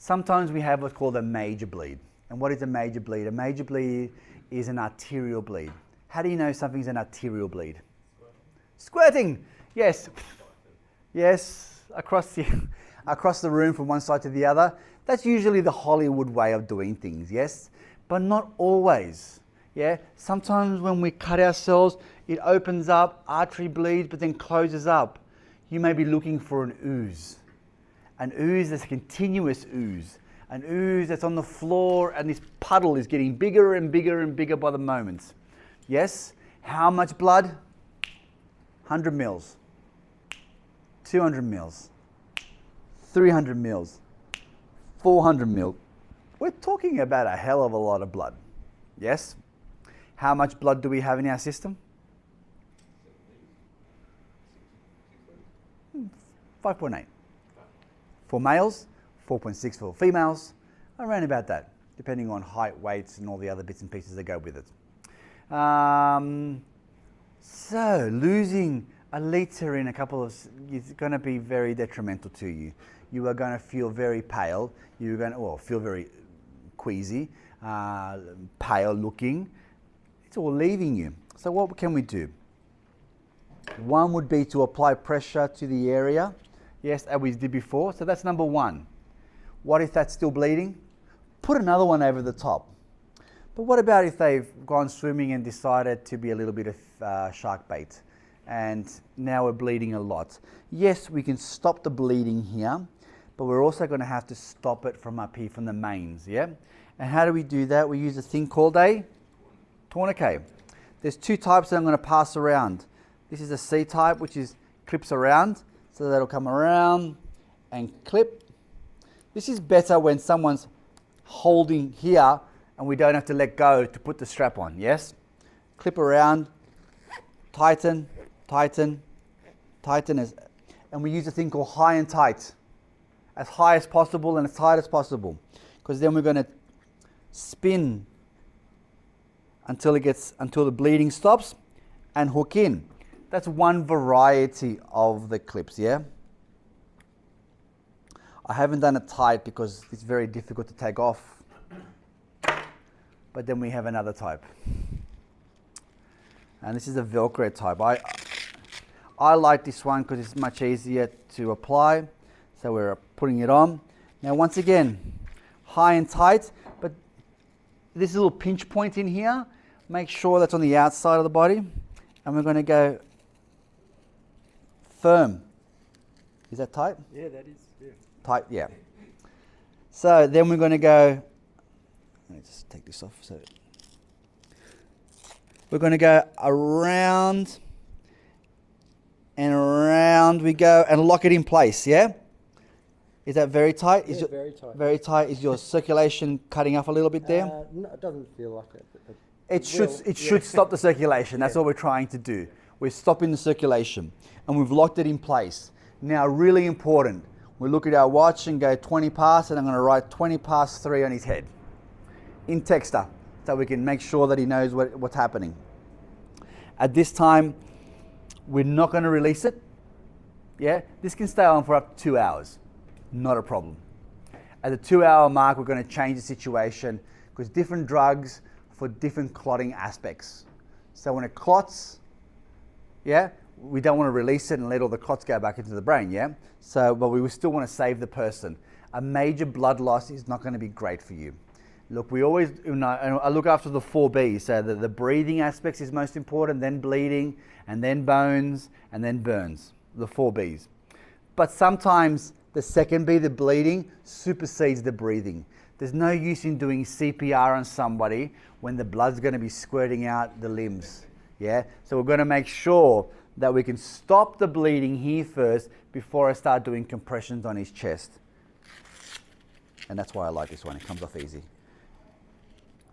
Sometimes we have what's called a major bleed. And what is a major bleed? A major bleed is an arterial bleed. How do you know something's an arterial bleed? Squirting. Yes. Yes, across the room from one side to the other. That's usually the Hollywood way of doing things, yes? But not always. Yeah? Sometimes when we cut ourselves, it opens up, artery bleeds, but then closes up. You may be looking for an ooze. An ooze that's a continuous ooze. An ooze that's on the floor, and this puddle is getting bigger and bigger and bigger by the moment. Yes? How much blood? 100 mils. 200 mils. 300 mils. 400 mil. We're talking about a hell of a lot of blood. Yes? How much blood do we have in our system? 5.8. For males, 4.6 for females, around about that, depending on height, weights, and all the other bits and pieces that go with it. So losing a litre in a couple of is going to be very detrimental to you. You are going to feel very pale. You're going to feel very queasy, pale looking. It's all leaving you. So what can we do? One would be to apply pressure to the area. Yes, as we did before. So that's number one. What if that's still bleeding? Put another one over the top. But what about if they've gone swimming and decided to be a little bit of shark bait, and now we're bleeding a lot? Yes, we can stop the bleeding here, but we're also going to have to stop it from up here, from the mains, yeah? And how do we do that? We use a thing called a tourniquet. There's two types that I'm going to pass around. This is a C type, which is clips around, so that'll come around and clip. This is better when someone's holding here and we don't have to let go to put the strap on, yes? Clip around, tighten, tighten, tighten, and we use a thing called high and tight. As high as possible and as tight as possible, because then we're going to spin until the bleeding stops and hook in. That's one variety of the clips, yeah? I haven't done it tight because it's very difficult to take off. But then we have another type. And this is a Velcro type. I like this one because it's much easier to apply. So we're putting it on. Now once again, high and tight, but this little pinch point in here, make sure that's on the outside of the body. And we're going to go firm. Is that tight? Yeah, that is. Yeah. Tight, yeah. So then we're going to go, let me just take this off. So we're going to go around and around we go and lock it in place, yeah? Is that very tight? Yeah, very tight. Very tight. Is your circulation cutting off a little bit there? No, it doesn't feel like it. It should stop the circulation. That's what we're trying to do. We're stopping the circulation and we've locked it in place. Now, really important, we look at our watch and go 20 past, and I'm going to write 20 past 3 on his head in Texter so we can make sure that he knows what's happening. At this time, we're not going to release it. Yeah, this can stay on for up to 2 hours. Not a problem. At the 2 hour mark, we're going to change the situation because different drugs for different clotting aspects. So when it clots, yeah, we don't want to release it and let all the clots go back into the brain, yeah? So, but we still want to save the person. A major blood loss is not going to be great for you. Look, we always, I look after the 4 Bs. So the breathing aspects is most important, then bleeding, and then bones, and then burns, the 4 Bs. But sometimes the second B, the bleeding, supersedes the breathing. There's no use in doing CPR on somebody when the blood's going to be squirting out the limbs, yeah? So we're going to make sure that we can stop the bleeding here first before I start doing compressions on his chest. And that's why I like this one, it comes off easy.